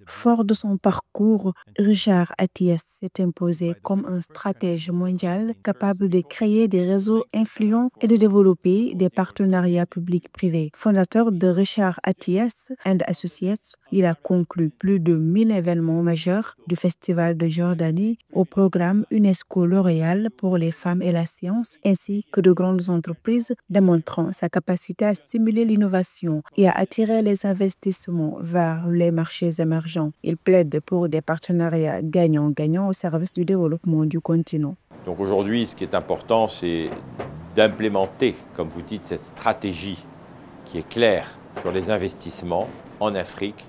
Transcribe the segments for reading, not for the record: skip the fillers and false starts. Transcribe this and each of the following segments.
Fort de son parcours, Richard Attias s'est imposé comme un stratège mondial capable de créer des réseaux influents et de développer des partenariats publics-privés. Fondateur de Richard Attias and Associates, il a conclu plus de 1000 événements majeurs du Festival de Jordanie au programme UNESCO L'Oréal pour les femmes et la science, ainsi que de grandes entreprises, démontrant sa capacité à stimuler l'innovation et à attirer les investissements vers les marchés émergents. Il plaide pour des partenariats gagnant-gagnant au service du développement du continent. Donc aujourd'hui, ce qui est important, c'est d'implémenter, comme vous dites, cette stratégie qui est claire sur les investissements en Afrique,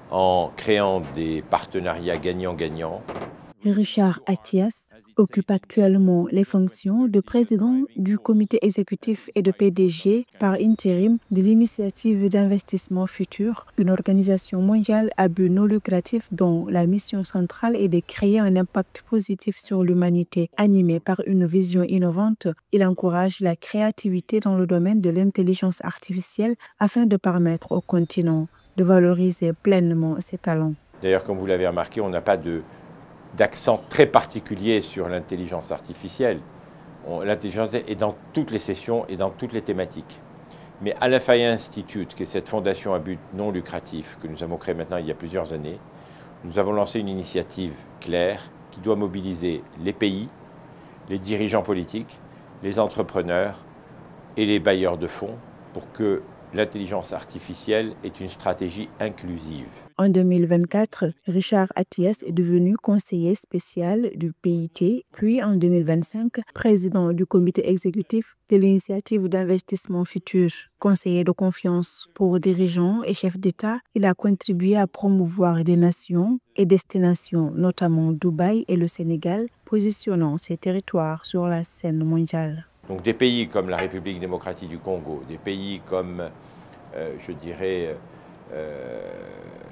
en créant des partenariats gagnant-gagnant. Richard Attias occupe actuellement les fonctions de président du comité exécutif et de PDG par intérim de l'initiative d'investissement futur, une organisation mondiale à but non lucratif dont la mission centrale est de créer un impact positif sur l'humanité. Animé par une vision innovante, il encourage la créativité dans le domaine de l'intelligence artificielle afin de permettre au continent de valoriser pleinement ses talents. D'ailleurs, comme vous l'avez remarqué, on n'a pas d'accent très particulier sur l'intelligence artificielle. L'intelligence est dans toutes les sessions et dans toutes les thématiques. Mais à l'Afaya Institute, qui est cette fondation à but non lucratif que nous avons créée maintenant il y a plusieurs années, nous avons lancé une initiative claire qui doit mobiliser les pays, les dirigeants politiques, les entrepreneurs et les bailleurs de fonds pour que l'intelligence artificielle est une stratégie inclusive. En 2024, Richard Attias est devenu conseiller spécial du PIT, puis en 2025, président du comité exécutif de l'initiative d'investissement futur. Conseiller de confiance pour dirigeants et chefs d'État, il a contribué à promouvoir des nations et destinations, notamment Dubaï et le Sénégal, positionnant ces territoires sur la scène mondiale. Donc des pays comme la République démocratique du Congo, des pays comme, je dirais,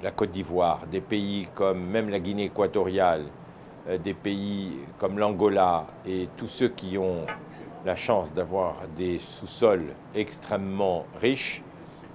la Côte d'Ivoire, des pays comme même la Guinée équatoriale, des pays comme l'Angola et tous ceux qui ont la chance d'avoir des sous-sols extrêmement riches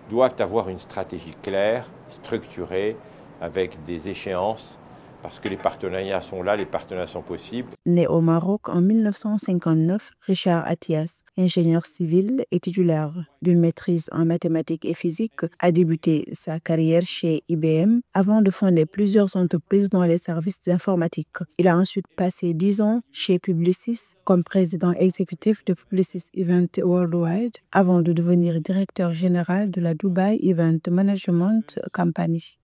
doivent avoir une stratégie claire, structurée, avec des échéances, parce que les partenariats sont là, les partenariats sont possibles. Né au Maroc en 1959, Richard Attias, ingénieur civil et titulaire d'une maîtrise en mathématiques et physique, a débuté sa carrière chez IBM avant de fonder plusieurs entreprises dans les services informatiques. Il a ensuite passé 10 ans chez Publicis comme président exécutif de Publicis Event Worldwide avant de devenir directeur général de la Dubai Event Management Company.